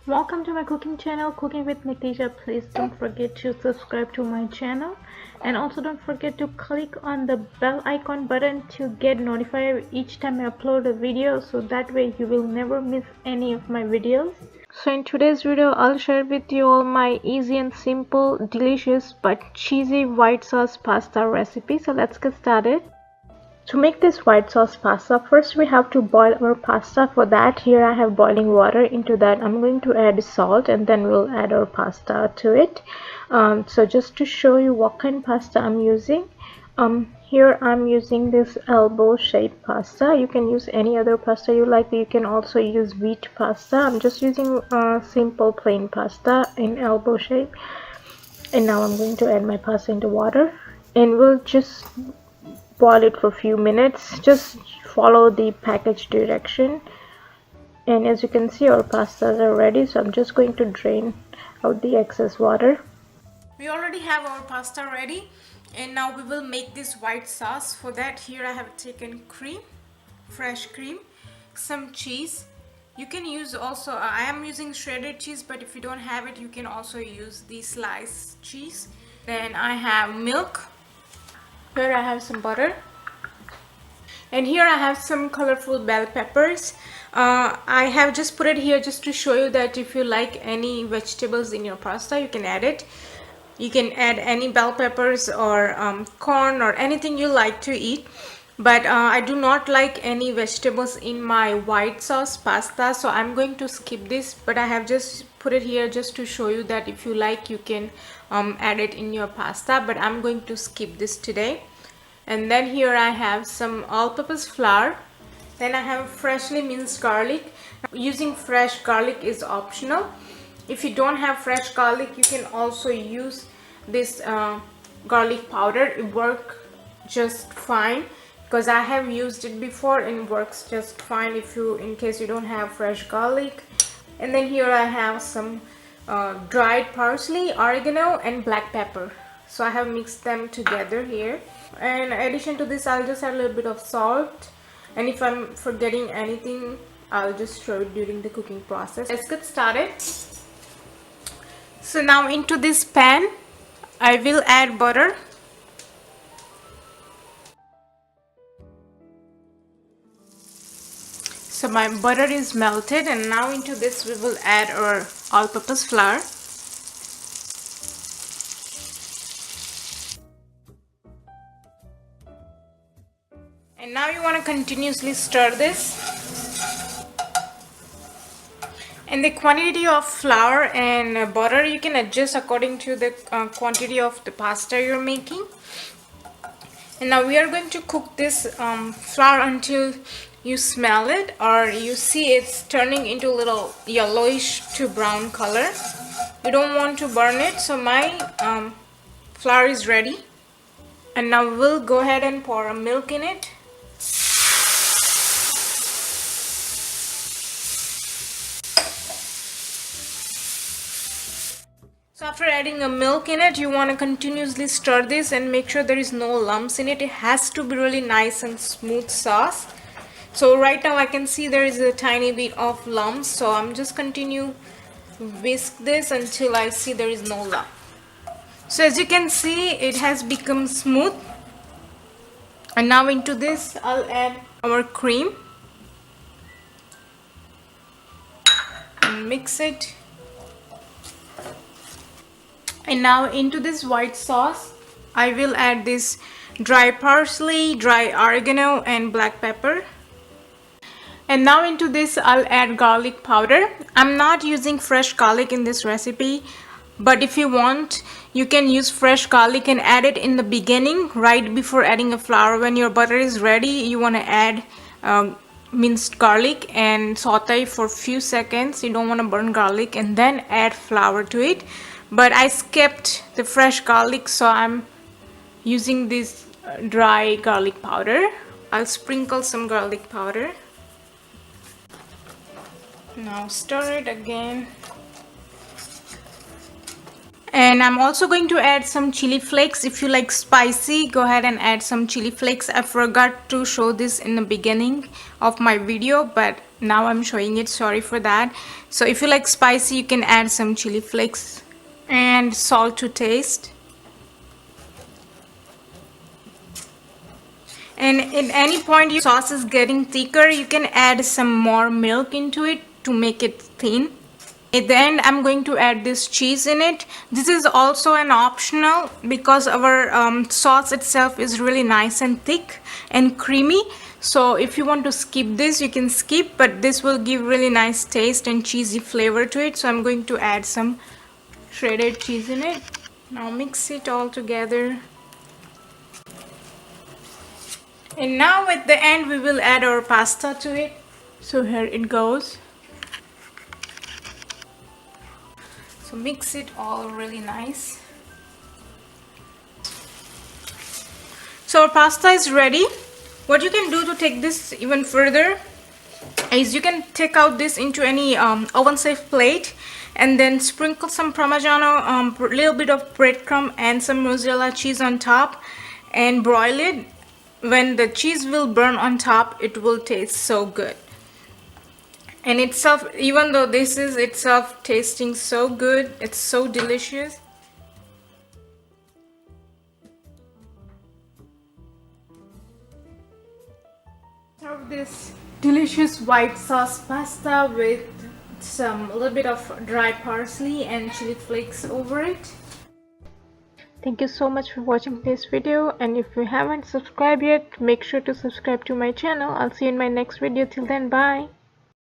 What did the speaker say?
Welcome to my cooking channel, Cooking with Mitisha. Please don't forget to subscribe to my channel, and also don't forget to click on the bell icon button to get notified each time I upload a video, so that way you will never miss any of my videos. So in today's video, I'll share with you all my easy and simple, delicious but cheesy white sauce pasta recipe. So let's get started. To make this white sauce pasta, first we have to boil our pasta. For that, here I have boiling water. Into that I'm going to add salt, and then we'll add our pasta to it. So just to show you what kind of pasta I'm using, here I'm using this elbow shaped pasta. You can use any other pasta you like. You can also use wheat pasta. I'm just using simple plain pasta in elbow shape. And now I'm going to add my pasta into water, and we'll just boil it for a few minutes. Just follow the package direction, and as you can see, our pastas are ready. So I'm just going to drain out the excess water. We already have our pasta ready, and now we will make this white sauce. For that, here I have taken cream, fresh cream, some cheese. You can use also, I am using shredded cheese, but if you don't have it, you can also use the sliced cheese. Then I have milk. Here I have some butter, and here I have some colorful bell peppers. I have just put it here just to show you that if you like any vegetables in your pasta, you can add it. You can add any bell peppers or corn or anything you like to eat, but I do not like any vegetables in my white sauce pasta, so I'm going to skip this. But I have just put it here just to show you that if you like, you can add it in your pasta, but I'm going to skip this today. And then here I have some all-purpose flour. Then I have freshly minced garlic. Using fresh garlic is optional. If you don't have fresh garlic, you can also use this garlic powder. It works just fine because I have used it before and it works just fine in case you don't have fresh garlic. And then here I have some dried parsley, oregano, and black pepper. So I have mixed them together here. And in addition to this, I'll just add a little bit of salt, and if I'm forgetting anything, I'll just show it during the cooking process. Let's get started. So now into this pan, I will add butter. So my butter is melted, and now into this we will add our all-purpose flour. And now you want to continuously stir this. And the quantity of flour and butter you can adjust according to the quantity of the pasta you're making. And now we are going to cook this flour until you smell it or you see it's turning into a little yellowish to brown color. You don't want to burn it. So my flour is ready, and now we'll go ahead and pour a milk in it. So after adding a milk in it, you want to continuously stir this and make sure there is no lumps in it. It has to be really nice and smooth sauce. So right now I can see there is a tiny bit of lumps, so I'm just continue whisk this until I see there is no lump. So as you can see, it has become smooth. And now into this I'll add our cream and mix it. And now into this white sauce, I will add this dry parsley, dry oregano, and black pepper. And now into this, I'll add garlic powder. I'm not using fresh garlic in this recipe, but if you want, you can use fresh garlic and add it in the beginning, right before adding a flour. When your butter is ready, you want to add minced garlic and saute for a few seconds. You don't want to burn garlic, and then add flour to it. But I skipped the fresh garlic, so I'm using this dry garlic powder. I'll sprinkle some garlic powder. Now stir it again. And I'm also going to add some chili flakes. If you like spicy, go ahead and add some chili flakes. I forgot to show this in the beginning of my video, but now I'm showing it. Sorry for that. So if you like spicy, you can add some chili flakes and salt to taste. And at any point your sauce is getting thicker, you can add some more milk into it to make it thin. At the end, I'm going to add this cheese in it. This is also an optional because our sauce itself is really nice and thick and creamy. So if you want to skip this, you can skip, but this will give really nice taste and cheesy flavor to it. So I'm going to add some shredded cheese in it. Now mix it all together. And now at the end, we will add our pasta to it. So here it goes. So mix it all really nice. So our pasta is ready. What you can do to take this even further is you can take out this into any oven safe plate and then sprinkle some parmigiano, little bit of breadcrumb and some mozzarella cheese on top and broil it. When the cheese will burn on top, it will taste so good. And itself, even though this is itself tasting so good, it's so delicious. Serve this delicious white sauce pasta with some little bit of dry parsley and chili flakes over it. Thank you so much for watching this video, and if you haven't subscribed yet, make sure to subscribe to my channel. I'll see you in my next video. Till then, bye.